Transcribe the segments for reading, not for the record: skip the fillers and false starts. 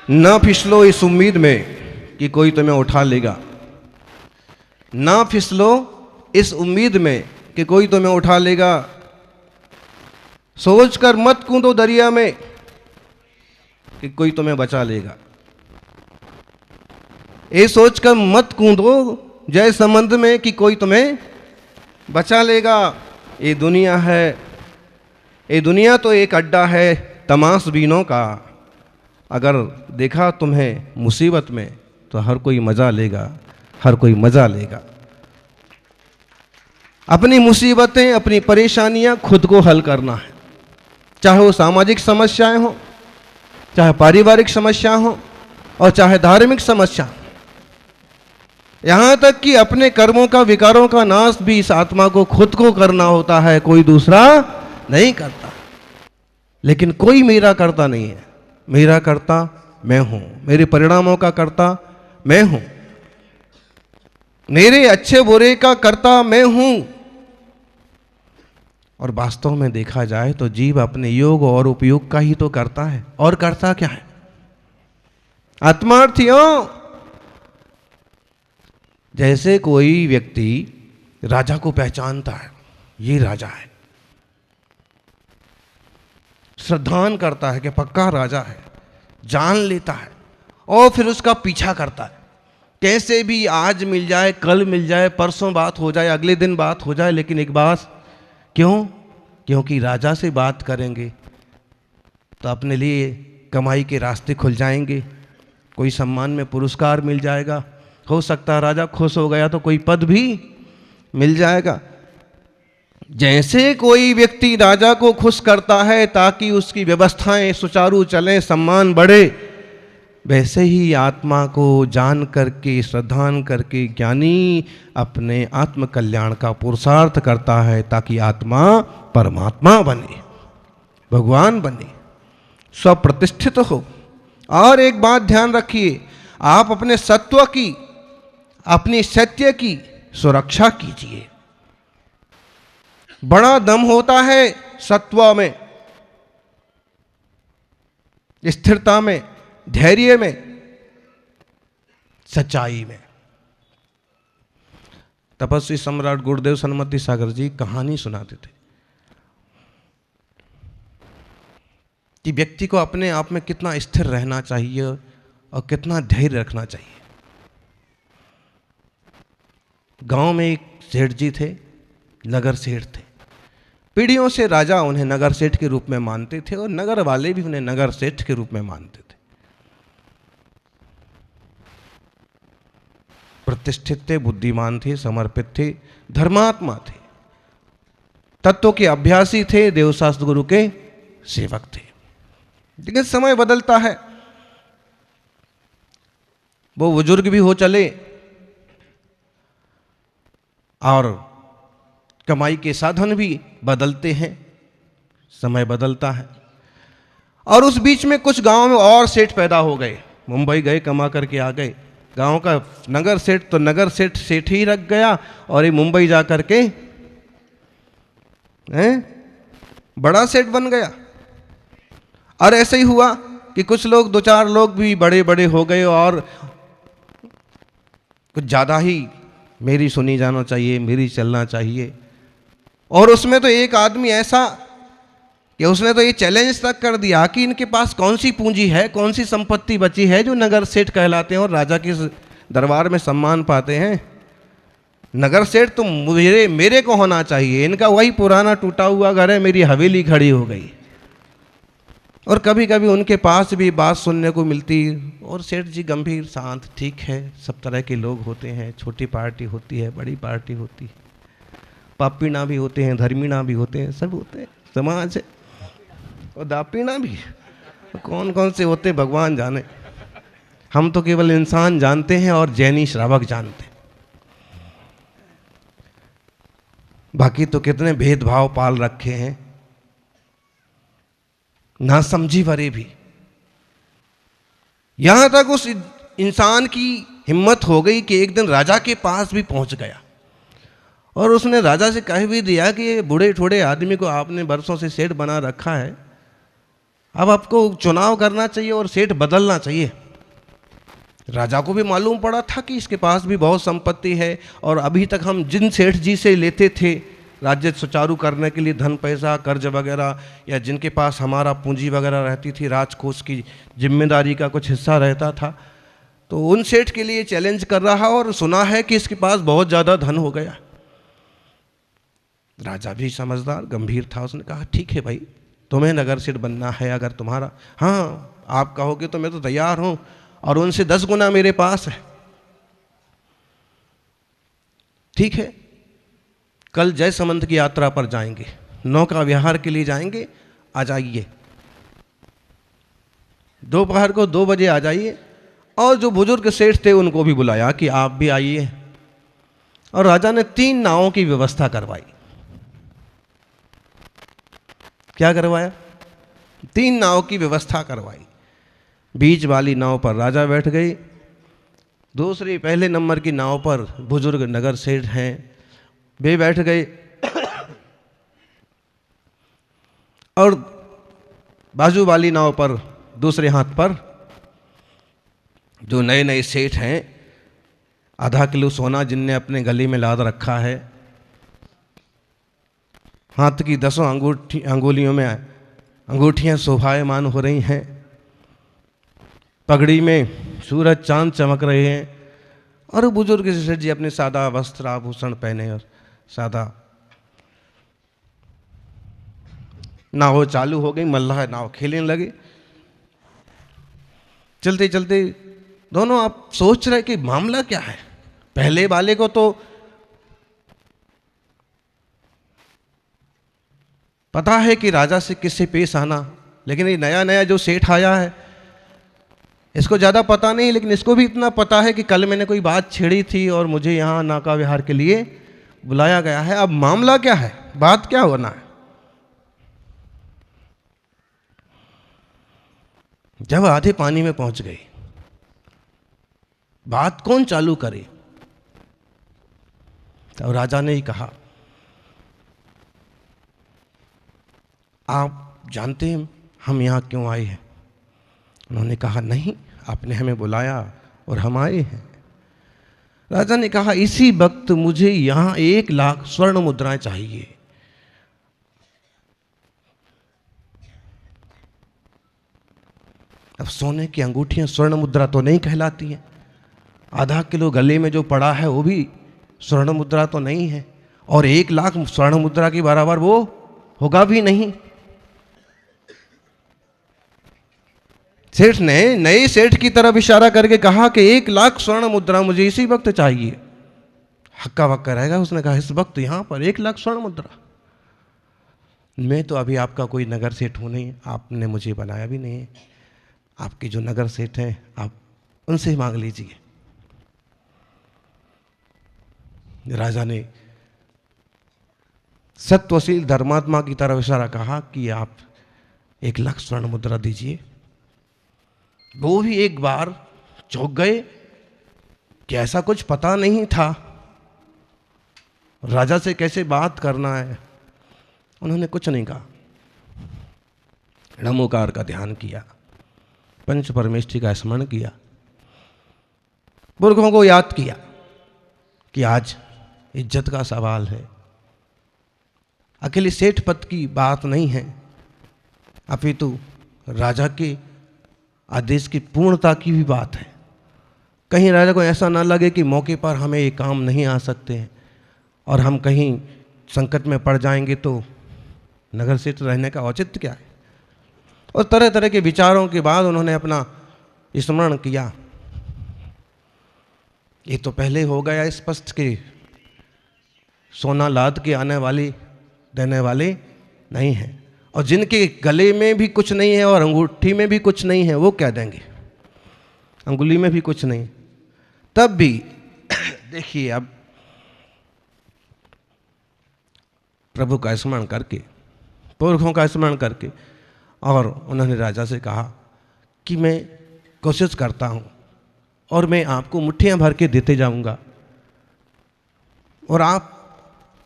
ना फिसलो इस उम्मीद में कि कोई तुम्हें उठा लेगा। ना फिसलो इस उम्मीद में कि कोई तुम्हें उठा लेगा। सोच कर मत कूदो दरिया में कि कोई तुम्हें बचा लेगा। ये सोच कर मत कूदो जय समंद में कि कोई तुम्हें बचा लेगा। ये दुनिया है, ये दुनिया तो एक अड्डा है तमाशबीनों का। अगर देखा तुम्हें मुसीबत में तो हर कोई मजा लेगा, हर कोई मजा लेगा। अपनी मुसीबतें, अपनी परेशानियां खुद को हल करना है, चाहे वो सामाजिक समस्याएं हो, चाहे पारिवारिक समस्या हो और चाहे धार्मिक समस्या। यहां तक कि अपने कर्मों का, विकारों का नाश भी इस आत्मा को खुद को करना होता है, कोई दूसरा नहीं करता। लेकिन कोई मेरा करता नहीं है। मेरा कर्ता मैं हूं, मेरे परिणामों का कर्ता मैं हूं, मेरे अच्छे बुरे का कर्ता मैं हूं। और वास्तव में देखा जाए तो जीव अपने योग और उपयोग का ही तो करता है, और करता क्या है? आत्मार्थियों, जैसे कोई व्यक्ति राजा को पहचानता है, ये राजा है, श्रद्धान करता है कि पक्का राजा है, जान लेता है और फिर उसका पीछा करता है। कैसे भी आज मिल जाए, कल मिल जाए, परसों बात हो जाए, अगले दिन बात हो जाए, लेकिन एक बात क्यों? क्योंकि राजा से बात करेंगे तो अपने लिए कमाई के रास्ते खुल जाएंगे, कोई सम्मान में पुरस्कार मिल जाएगा, हो सकता है राजा खुश हो गया तो कोई पद भी मिल जाएगा। जैसे कोई व्यक्ति राजा को खुश करता है ताकि उसकी व्यवस्थाएं सुचारू चलें, सम्मान बढ़े, वैसे ही आत्मा को जान करके, श्रद्धान करके ज्ञानी अपने आत्म कल्याण का पुरुषार्थ करता है ताकि आत्मा परमात्मा बने, भगवान बने, स्वप्रतिष्ठित हो। और एक बात ध्यान रखिए, आप अपने सत्व की, अपनी सत्य की सुरक्षा कीजिए। बड़ा दम होता है सत्व में, स्थिरता में, धैर्य में, सच्चाई में। तपस्वी सम्राट गुरुदेव सन्मति सागर जी कहानी सुनाते थे कि व्यक्ति को अपने आप में कितना स्थिर रहना चाहिए और कितना धैर्य रखना चाहिए। गांव में एक सेठ जी थे, नगर सेठ थे। पीढ़ियों से राजा उन्हें नगर सेठ के रूप में मानते थे और नगर वाले भी उन्हें नगर सेठ के रूप में मानते थे। प्रतिष्ठित थे, बुद्धिमान थे, समर्पित थे, धर्मात्मा थे, तत्व के अभ्यासी थे, देवशास्त्र गुरु के सेवक थे। लेकिन समय बदलता है, वो बुजुर्ग भी हो चले और कमाई के साधन भी बदलते हैं, समय बदलता है। और उस बीच में कुछ गांव में और सेठ पैदा हो गए, मुंबई गए, कमा करके आ गए। गांव का नगर सेठ तो नगर सेठ सेठ ही रख गया और ये मुंबई जा करके बड़ा सेठ बन गया। और ऐसे ही हुआ कि कुछ लोग, दो चार लोग भी बड़े बड़े हो गए और कुछ ज़्यादा ही मेरी सुनी जाना चाहिए, मेरी चलना चाहिए। और उसमें तो एक आदमी ऐसा कि उसने तो ये चैलेंज तक कर दिया कि इनके पास कौन सी पूंजी है, कौन सी संपत्ति बची है जो नगर सेठ कहलाते हैं और राजा के दरबार में सम्मान पाते हैं। नगर सेठ तो मेरे को होना चाहिए, इनका वही पुराना टूटा हुआ घर है, मेरी हवेली खड़ी हो गई। और कभी कभी उनके पास भी बात सुनने को मिलती और सेठ जी गंभीर, शांत, ठीक है, सब तरह के लोग होते हैं, छोटी पार्टी होती है, बड़ी पार्टी होती है, पापीना भी होते हैं, धर्मीना भी होते हैं, सब होते हैं, समाज है। और दापीना भी कौन कौन से होते भगवान जाने, हम तो केवल इंसान जानते हैं और जैनी श्रावक जानते हैं। बाकी तो कितने भेदभाव पाल रखे हैं, ना समझी भरे भी। यहां तक उस इंसान की हिम्मत हो गई कि एक दिन राजा के पास भी पहुंच गया और उसने राजा से कह भी दिया कि ये बूढ़े ठोड़े आदमी को आपने बरसों से सेठ बना रखा है, अब आपको चुनाव करना चाहिए और सेठ बदलना चाहिए। राजा को भी मालूम पड़ा था कि इसके पास भी बहुत संपत्ति है, और अभी तक हम जिन सेठ जी से लेते थे राज्य सुचारू करने के लिए धन पैसा कर्ज वगैरह, या जिनके पास हमारा पूंजी वगैरह रहती थी, राजकोष की जिम्मेदारी का कुछ हिस्सा रहता था, तो उन सेठ के लिए चैलेंज कर रहा, और सुना है कि इसके पास बहुत ज़्यादा धन हो गया। राजा भी समझदार गंभीर था, उसने कहा ठीक है भाई, तुम्हें नगर सेठ बनना है, अगर तुम्हारा, हाँ आप कहोगे तो मैं तो तैयार हूँ, और उनसे 10 गुना मेरे पास है। ठीक है, कल जयसमंद की यात्रा पर जाएंगे, नौका विहार के लिए जाएंगे, आ जाइए, दोपहर को 2 बजे आ जाइए। और जो बुजुर्ग सेठ थे उनको भी बुलाया कि आप भी आइए, और राजा ने 3 नावों की व्यवस्था करवाई। क्या करवाया? 3 नाव की व्यवस्था करवाई। बीच वाली नाव पर राजा बैठ गए, दूसरी पहले नंबर की नाव पर बुजुर्ग नगर सेठ हैं वे बैठ गए, और बाजू वाली नाव पर दूसरे हाथ पर जो नए नए सेठ हैं, आधा किलो सोना जिनने अपने गले में लाद रखा है, हाथ की 10 अंगुलियों में अंगूठियां शोभायमान हो रही हैं, पगड़ी में सूरज चांद चमक रहे हैं, और बुजुर्ग सेठ जी अपने सादा वस्त्र आभूषण पहने और सादा। नाव चालू हो गई, मल्लाह नाव खेलने लगे। चलते चलते दोनों आप सोच रहे कि मामला क्या है। पहले वाले को तो पता है कि राजा से किससे पेश आना, लेकिन ये नया नया जो सेठ आया है इसको ज़्यादा पता नहीं, लेकिन इसको भी इतना पता है कि कल मैंने कोई बात छेड़ी थी और मुझे यहाँ नाका विहार के लिए बुलाया गया है। अब मामला क्या है, बात क्या होना है। जब आधे पानी में पहुंच गए, बात कौन चालू करे, तो राजा ने ही कहा, आप जानते हैं हम यहाँ क्यों आए हैं? उन्होंने कहा नहीं, आपने हमें बुलाया और हम आए हैं। राजा ने कहा इसी वक्त मुझे यहाँ 1 लाख स्वर्ण मुद्राएं चाहिए। अब सोने की अंगूठियां स्वर्ण मुद्रा तो नहीं कहलाती हैं, आधा किलो गले में जो पड़ा है वो भी स्वर्ण मुद्रा तो नहीं है, और 1 लाख स्वर्ण मुद्रा के बराबर वो होगा भी नहीं। सेठ ने नए सेठ की तरफ इशारा करके कहा कि 1 लाख स्वर्ण मुद्रा मुझे इसी वक्त चाहिए। हक्का बक्का रहेगा, उसने कहा इस वक्त यहां पर 1 लाख स्वर्ण मुद्रा? मैं तो अभी आपका कोई नगर सेठ हूं नहीं, आपने मुझे बनाया भी नहीं है, आपके जो नगर सेठ हैं आप उनसे मांग लीजिए। राजा ने सत्वशील धर्मात्मा की तरफ इशारा कहा कि आप 1 लाख स्वर्ण मुद्रा दीजिए। वो भी एक बार चौंक गए कि ऐसा कुछ पता नहीं था, राजा से कैसे बात करना है। उन्होंने कुछ नहीं कहा, नमोकार का ध्यान किया, पंच परमेष्ठी का स्मरण किया, पुरखों को याद किया कि आज इज्जत का सवाल है, अकेले सेठ पद की बात नहीं है, अपितु राजा के आदेश की पूर्णता की भी बात है। कहीं राजा को ऐसा ना लगे कि मौके पर हमें ये काम नहीं आ सकते हैं और हम कहीं संकट में पड़ जाएंगे तो नगर सेठ रहने का औचित्य क्या है। और तरह तरह के विचारों के बाद उन्होंने अपना स्मरण किया। ये तो पहले हो गया स्पष्ट कि सोना लाद के आने वाले देने वाले नहीं हैं, और जिनके गले में भी कुछ नहीं है और अंगूठी में भी कुछ नहीं है वो क्या देंगे, अंगुली में भी कुछ नहीं। तब भी देखिए, अब प्रभु का स्मरण करके, पुरखों का स्मरण करके, और उन्होंने राजा से कहा कि मैं कोशिश करता हूँ और मैं आपको मुट्ठियाँ भर के देते जाऊँगा और आप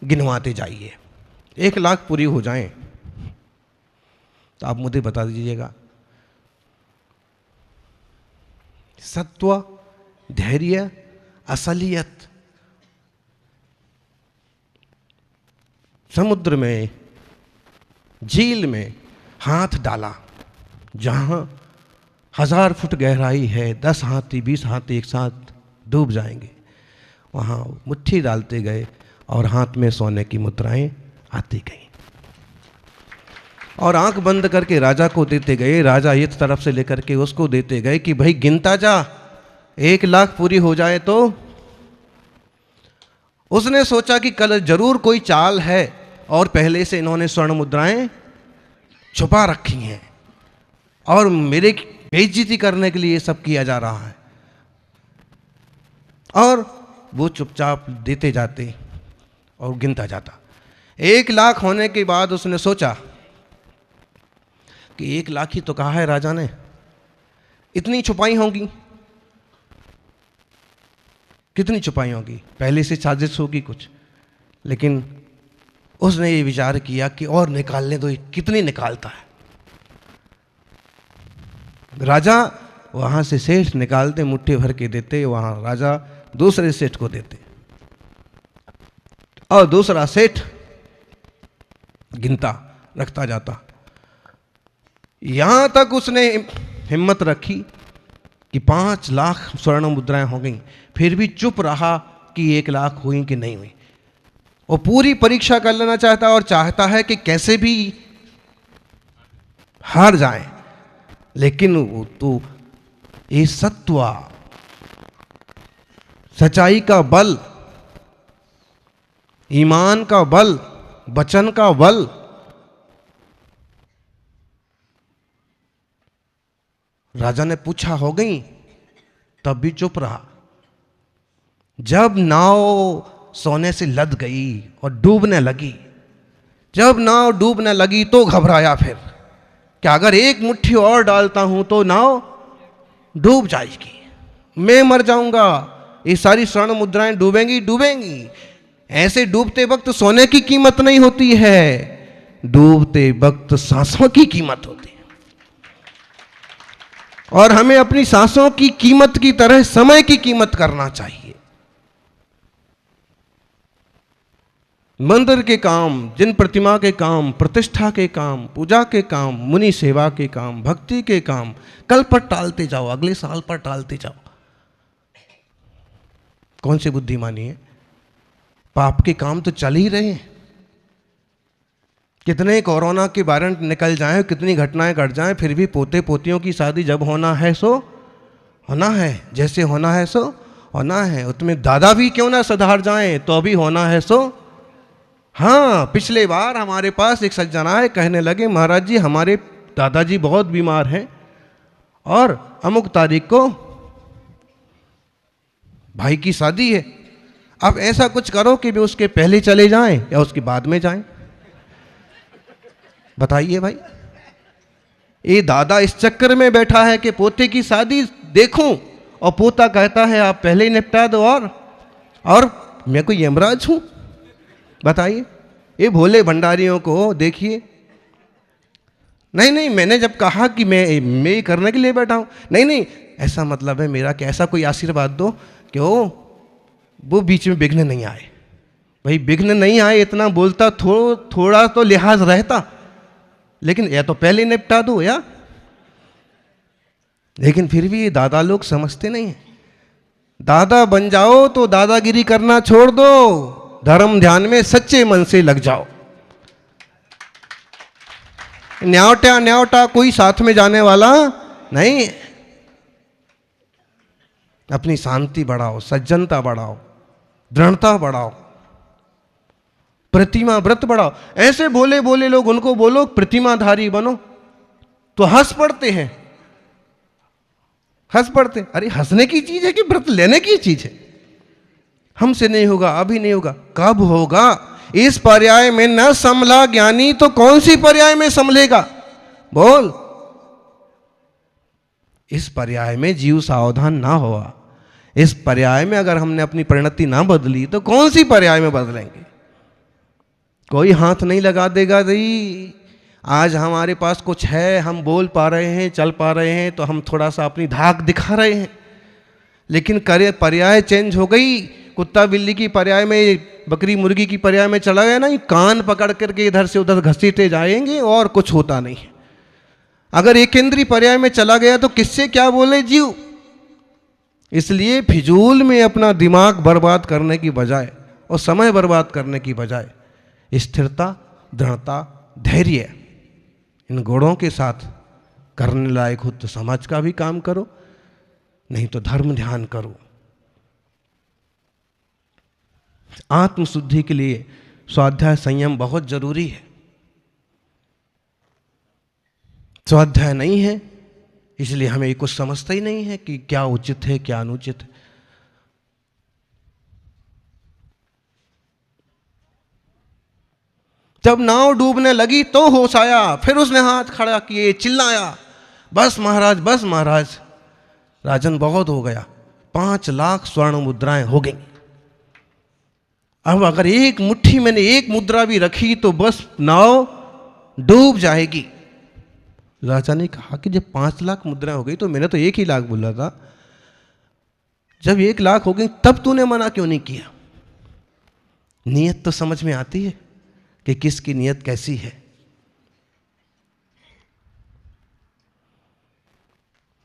गिनवाते जाइए, 1 लाख पूरी हो जाएं। तो आप मुझे बता दीजिएगा। सत्व, धैर्य, असलियत। समुद्र में, झील में हाथ डाला, जहां 1000 फुट गहराई है, 10 हाथी 20 हाथी एक साथ डूब जाएंगे, वहां मुट्ठी डालते गए और हाथ में सोने की मुद्राएं आती गई और आंख बंद करके राजा को देते गए। राजा इस तरफ से लेकर के उसको देते गए कि भाई गिनता जा, 1 लाख पूरी हो जाए तो। उसने सोचा कि कल जरूर कोई चाल है और पहले से इन्होंने स्वर्ण मुद्राएं छुपा रखी हैं और मेरे बेइज्जती करने के लिए ये सब किया जा रहा है। और वो चुपचाप देते जाते और गिनता जाता। 1 लाख होने के बाद उसने सोचा कि 1 लाख ही तो कहा है राजा ने, इतनी छुपाई होंगी, कितनी छुपाई होंगी, पहले से साजिश होगी कुछ। लेकिन उसने ये विचार किया कि और निकालने दो, कितनी निकालता है। राजा वहां से सेठ निकालते, मुट्ठी भर के देते, वहां राजा दूसरे सेठ को देते और दूसरा सेठ गिनता रखता जाता। यहां तक उसने हिम्मत रखी कि 5 लाख स्वर्ण मुद्राएं हो गई, फिर भी चुप रहा कि 1 लाख हुई कि नहीं हुई। वो पूरी परीक्षा कर लेना चाहता और चाहता है कि कैसे भी हार जाए। लेकिन वो तो ये सत्व, सच्चाई का बल, ईमान का बल, वचन का बल, राजा ने पूछा हो गई, तब भी चुप रहा। जब नाव सोने से लद गई और डूबने लगी, जब नाव डूबने लगी तो घबराया फिर कि अगर 1 मुट्ठी और डालता हूं तो नाव डूब जाएगी, मैं मर जाऊंगा, ये सारी स्वर्ण मुद्राएं डूबेंगी डूबेंगी। ऐसे डूबते वक्त सोने की कीमत नहीं होती है, डूबते वक्त सांसों की कीमत होती है। और हमें अपनी सांसों की कीमत की तरह समय की कीमत करना चाहिए। मंदिर के काम, जिन प्रतिमा के काम, प्रतिष्ठा के काम, पूजा के काम, मुनि सेवा के काम, भक्ति के काम कल पर टालते जाओ, अगले साल पर टालते जाओ। कौन सी बुद्धिमानी है? पाप के काम तो चल ही रहे हैं। कितने कोरोना के वारंट निकल जाएं, कितनी घटनाएं घट जाएं, फिर भी पोते पोतियों की शादी जब होना है सो होना है, जैसे होना है सो होना है। उसमें दादा भी क्यों ना सुधार जाएं तो अभी होना है सो। हाँ, पिछले बार हमारे पास एक सज्जन आए, कहने लगे महाराज जी हमारे दादाजी बहुत बीमार हैं और अमुक तारीख को भाई की शादी है, अब ऐसा कुछ करो कि वे उसके पहले चले जाएं या उसके बाद में जाएं। बताइए भाई, ये दादा इस चक्कर में बैठा है कि पोते की शादी देखूं और पोता कहता है आप पहले ही निपटा दो और मैं कोई यमराज हूं? बताइए। ये भोले भंडारियों को देखिए, नहीं नहीं मैंने जब कहा कि मैं करने के लिए बैठा हूं, नहीं नहीं ऐसा मतलब है मेरा कि ऐसा कोई आशीर्वाद दो कि वो बीच में विघ्न नहीं आए। भाई विघ्न नहीं आए इतना बोलता थोड़ा तो लिहाज रहता, लेकिन या तो पहले निपटा दो या। लेकिन फिर भी ये दादा लोग समझते नहीं है। दादा बन जाओ तो दादागिरी करना छोड़ दो, धर्म ध्यान में सच्चे मन से लग जाओ। न्यावटा न्यावटा कोई साथ में जाने वाला नहीं। अपनी शांति बढ़ाओ, सज्जनता बढ़ाओ, दृढ़ता बढ़ाओ, प्रतिमा व्रत बढ़ाओ। ऐसे भोले भोले लोग, उनको बोलो प्रतिमाधारी बनो तो हंस पड़ते हैं, हंस पड़ते। अरे हंसने की चीज है कि व्रत लेने की चीज है? हमसे नहीं होगा, अभी नहीं होगा, कब होगा? इस पर्याय में न संभला ज्ञानी तो कौन सी पर्याय में संभलेगा? बोल। इस पर्याय में जीव सावधान ना हुआ, इस पर्याय में अगर हमने अपनी परिणति ना बदली तो कौन सी पर्याय में बदलेंगे? कोई हाथ नहीं लगा देगा। आज हमारे पास कुछ है, हम बोल पा रहे हैं, चल पा रहे हैं, तो हम थोड़ा सा अपनी धाक दिखा रहे हैं। लेकिन पर्याय चेंज हो गई, कुत्ता बिल्ली की पर्याय में, बकरी मुर्गी की पर्याय में चला गया ना, ये कान पकड़ करके इधर से उधर घसीटे जाएंगे और कुछ होता नहीं है। अगर एकेंद्रीय पर्याय में चला गया तो किससे क्या बोले जीव। इसलिए फिजूल में अपना दिमाग बर्बाद करने की बजाय और समय बर्बाद करने की बजाय स्थिरता, दृढ़ता, धैर्य, इन गुणों के साथ करने लायक हो तो समाज का भी काम करो, नहीं तो धर्म ध्यान करो। आत्मशुद्धि के लिए स्वाध्याय संयम बहुत जरूरी है। स्वाध्याय नहीं है इसलिए हमें कुछ समझता ही नहीं है कि क्या उचित है क्या अनुचित है। जब नाव डूबने लगी तो होश आया, फिर उसने हाथ खड़ा किए, चिल्लाया, बस महाराज, बस महाराज। राजन बहुत हो गया, 5 लाख स्वर्ण मुद्राएं हो गई। अब अगर एक मुट्ठी मैंने एक मुद्रा भी रखी तो बस नाव डूब जाएगी। राजा ने कहा कि जब 5 लाख मुद्राएं हो गई तो मैंने तो 1 ही लाख बोला था, जब 1 लाख हो गई तब तूने मना क्यों नहीं किया। नियत तो समझ में आती है कि किसकी नियत कैसी है।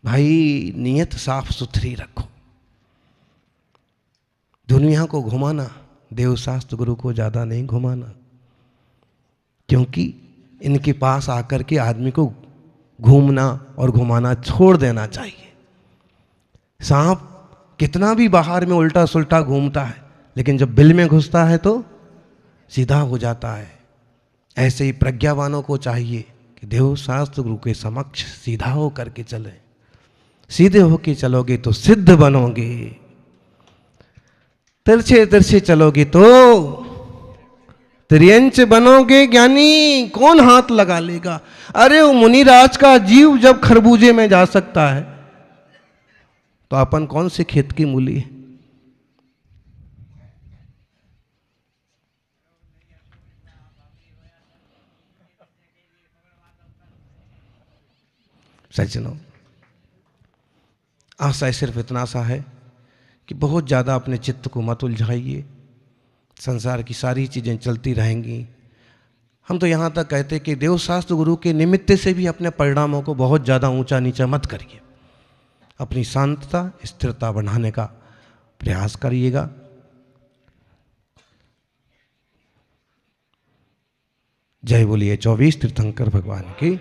भाई नियत साफ सुथरी रखो। दुनिया को घुमाना, देवशास्त्र गुरु को ज्यादा नहीं घुमाना, क्योंकि इनके पास आकर के आदमी को घूमना और घुमाना छोड़ देना चाहिए। सांप कितना भी बाहर में उल्टा सुल्टा घूमता है, लेकिन जब बिल में घुसता है तो सीधा हो जाता है। ऐसे ही प्रज्ञावानों को चाहिए कि देवशास्त्र गुरु के समक्ष सीधा हो करके चले। सीधे होके चलोगे तो सिद्ध बनोगे, तिरछे तिरछे चलोगे तो त्रियंच बनोगे ज्ञानी। कौन हाथ लगा लेगा। अरे वो मुनिराज का जीव जब खरबूजे में जा सकता है तो अपन कौन से खेत की मूली है। सज्जनों, आशय सिर्फ इतना सा है कि बहुत ज़्यादा अपने चित्त को मत उलझाइए। संसार की सारी चीज़ें चलती रहेंगी। हम तो यहाँ तक कहते कि देवशास्त्र गुरु के निमित्त से भी अपने परिणामों को बहुत ज़्यादा ऊंचा नीचा मत करिए। अपनी शांतता, स्थिरता बढ़ाने का प्रयास करिएगा। जय बोलिए 24 तीर्थंकर भगवान की।